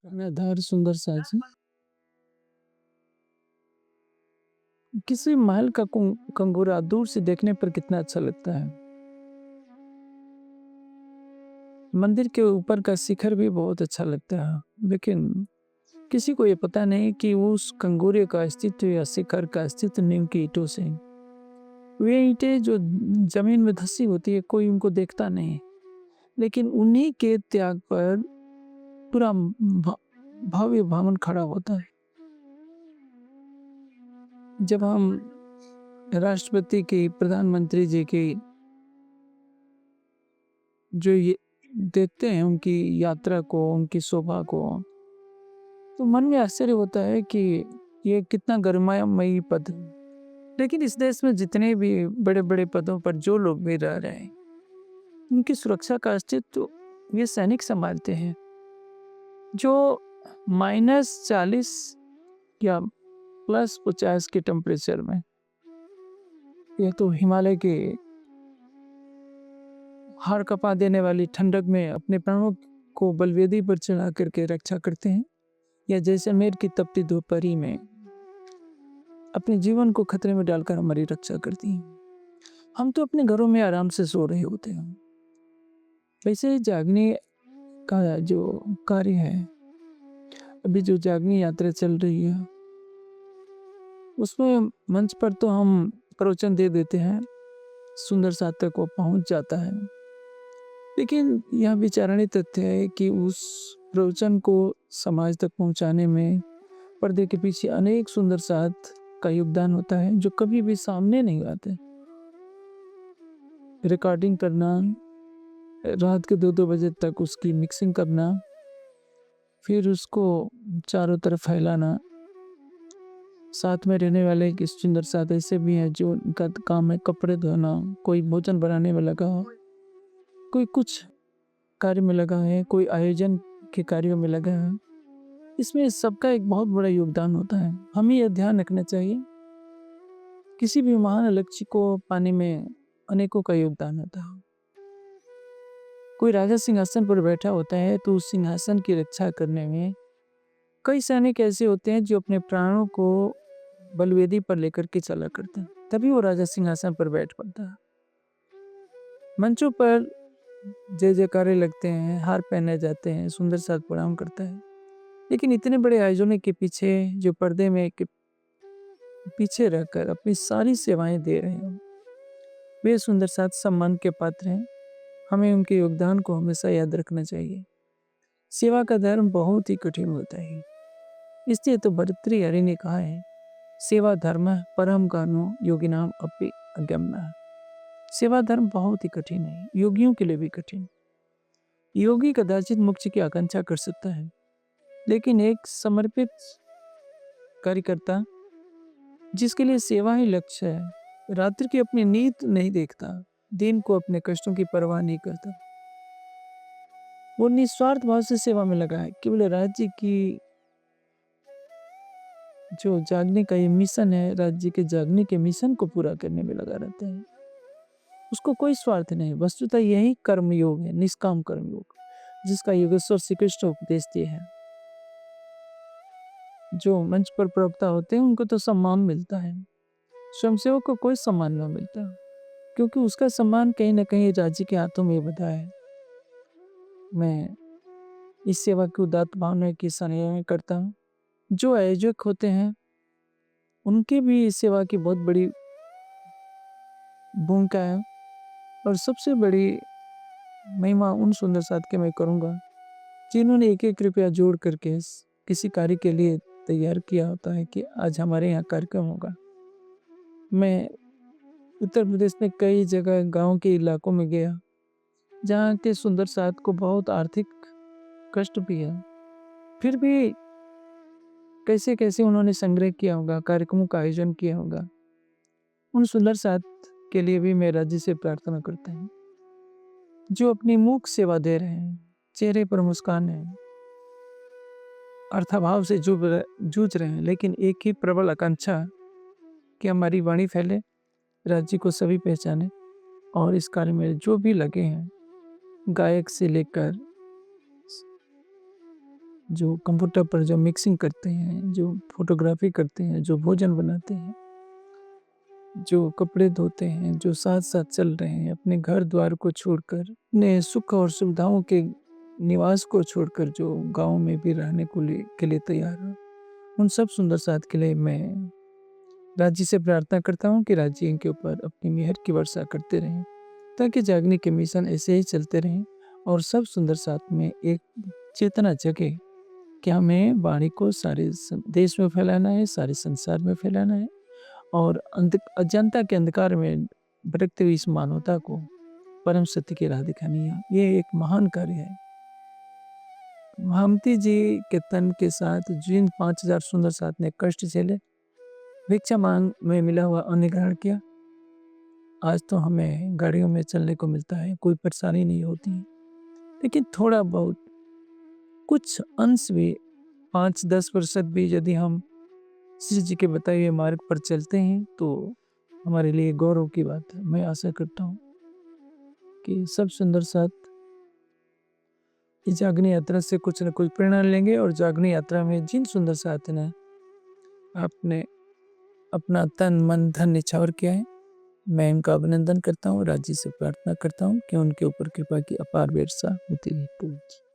घनाधार सुंदर साजी किसी महल का कंगूरा दूर से देखने पर कितना अच्छा लगता है। मंदिर के ऊपर का शिखर भी बहुत अच्छा लगता है, लेकिन किसी को ये पता नहीं कि उस कंगूरे का अस्तित्व या शिखर का अस्तित्व नीम की ईंटों से। वे ईंटें जो जमीन में धसी होती है, कोई उनको देखता नहीं, लेकिन उन्हीं के त्याग पर पूरा भव्य भवन खड़ा होता है। जब हम राष्ट्रपति की, प्रधानमंत्री जी की जो ये देखते हैं उनकी यात्रा को, उनकी शोभा को, तो मन में आश्चर्य होता है कि ये कितना गरिमामयी पद है। लेकिन इस देश में जितने भी बड़े बड़े पदों पर जो लोग भी रह रहे हैं, उनकी सुरक्षा का अस्तित्व ये सैनिक संभालते हैं, जो -40 या +50 के टेम्परेचर में, यह तो हिमालय के हार कपा देने वाली ठंडक में अपने प्राणों को बलवेदी पर चढ़ा करके रक्षा करते हैं, या जैसलमेर की तपती दोपहरी में अपने जीवन को खतरे में डालकर हमारी रक्षा करती हैं। हम तो अपने घरों में आराम से सो रहे होते हैं, वैसे जागने का जो कार्य है, अभी जो जागनी यात्रा चल रही है, उसमें मंच पर तो हम प्रवचन दे देते हैं, सुंदर साथ तक वो पहुंच जाता है, लेकिन यह विचारणीय तथ्य है कि उस प्रवचन को समाज तक पहुंचाने में पर्दे के पीछे अनेक सुंदर साथ का योगदान होता है, जो कभी भी सामने नहीं आते। रिकॉर्डिंग करना, रात के 2-2 बजे तक उसकी मिक्सिंग करना, फिर उसको चारों तरफ फैलाना। साथ में रहने वाले एक सुंदर साथ ऐसे भी हैं जो उनका काम है कपड़े धोना, कोई भोजन बनाने में लगा हो, कोई कुछ कार्य में लगा है, कोई आयोजन के कार्यों में लगा है। इसमें सबका एक बहुत बड़ा योगदान होता है। हमें यह ध्यान रखना चाहिए, किसी भी महान लक्ष्य को पाने में अनेकों का योगदान होता है। कोई राजा सिंहासन पर बैठा होता है तो उस सिंहासन की रक्षा करने में कई सैनिक ऐसे होते हैं जो अपने प्राणों को बलवेदी पर लेकर के चला करते हैं, तभी वो राजा सिंहासन पर बैठ पाता है। मंचों पर जय जयकारे लगते हैं, हार पहने जाते हैं, सुंदर साथ प्रणाम करता है, लेकिन इतने बड़े आयोजनों के पीछे जो पर्दे में के पीछे रहकर अपनी सारी सेवाएं दे रहे हैं, वे सुंदर साथ सम्मान के पात्र हैं। हमें उनके योगदान को हमेशा याद रखना चाहिए। सेवा का धर्म बहुत ही कठिन होता है, इसलिए तो भर्तृहरि ने कहा है, सेवा धर्म परम कानो योगिनाम अपि अगम्य। सेवा धर्म बहुत ही कठिन है, योगियों के लिए भी कठिन। योगी कदाचित मोक्ष की आकांक्षा कर सकता है, लेकिन एक समर्पित कार्यकर्ता जिसके लिए सेवा ही लक्ष्य है, रात्रि की अपनी नींद नहीं देखता, दिन को अपने कष्टों की परवाह नहीं करता, वो निस्वार्थ भाव से सेवा में लगा है। केवल राज्य की जो जागने का ये मिशन है, राज्य के जागने के मिशन को पूरा करने में लगा रहता है। उसको कोई स्वार्थ नहीं। वस्तुतः यही कर्मयोग है, निष्काम कर्मयोग, जिसका योगेश्वर श्री कृष्ण उपदेश दिए हैं। जो मंच पर प्रवक्ता होते हैं उनको तो सम्मान मिलता है, स्वयंसेवक को कोई सम्मान नहीं मिलता, क्योंकि उसका सम्मान कहीं ना कहीं राज्य के हाथों में बधा है। मैं इस सेवा की उदात्त भावना की सराहना करता हूँ। जो आयोजक होते हैं उनकी भी इस सेवा की बहुत बड़ी भूमिका है, और सबसे बड़ी महिमा उन सुंदर साथ के मैं करूँगा जिन्होंने एक एक रुपया जोड़ करके किसी कार्य के लिए तैयार किया होता है कि आज हमारे यहाँ कार्यक्रम होगा। मैं उत्तर प्रदेश में कई जगह गांव के इलाकों में गया, जहाँ के सुंदर साथ को बहुत आर्थिक कष्ट भी है, फिर भी कैसे कैसे उन्होंने संग्रह किया होगा, कार्यक्रमों का आयोजन किया होगा। उन सुंदर साथ के लिए भी मैं राज्य से प्रार्थना करता हूँ, जो अपनी मूक सेवा दे रहे हैं, चेहरे पर मुस्कान है, अर्थाभाव से जूझ रहे हैं, लेकिन एक ही प्रबल आकांक्षा कि हमारी वाणी फैले, राज्य को सभी पहचाने। और इस कार्य में जो भी लगे हैं, गायक से लेकर जो कंप्यूटर पर जो मिक्सिंग करते हैं, जो फ़ोटोग्राफ़ी करते हैं, जो भोजन बनाते हैं, जो कपड़े धोते हैं, जो साथ-साथ चल रहे हैं, अपने घर-द्वार को छोड़कर, अपने सुख और सुविधाओं के निवास को छोड़कर जो गाँव में भी रहने के लिए तैयार हैं, उन सब सुंदर साथ के लिए मैं राज्य से प्रार्थना करता हूँ कि राज्य इनके ऊपर अपनी मेहर की वर्षा करते रहें, ताकि जागने के मिशन ऐसे ही चलते रहें और सब सुंदर साथ में एक चेतना जगे कि हमें वाणी को सारे देश में फैलाना है, सारे संसार में फैलाना है और अजंता के अंधकार में भटकती हुई इस मानवता को परम सत्य की राह दिखानी है। ये एक महान कार्य है। भामती जी के तन के साथ जिन 5000 सुंदर साथ ने कष्ट झेले, भिक्षा मांग में मिला हुआ अन्न ग्रहण किया, आज तो हमें गाड़ियों में चलने को मिलता है, कोई परेशानी नहीं होती। लेकिन थोड़ा बहुत कुछ अंश भी 5-10% भी यदि हम श्री जी के बताए हुए मार्ग पर चलते हैं तो हमारे लिए गौरव की बात है। मैं आशा करता हूँ कि सब सुंदर साथ इस जागनी यात्रा से कुछ न कुछ प्रेरणा लेंगे और जागनी यात्रा में जिन सुंदर साथ ने आपने अपना तन मन धन निछावर किया है, मैं उनका अभिनंदन करता हूँ, राज्य से प्रार्थना करता हूँ कि उनके ऊपर कृपा की अपार वर्षा होती रहे।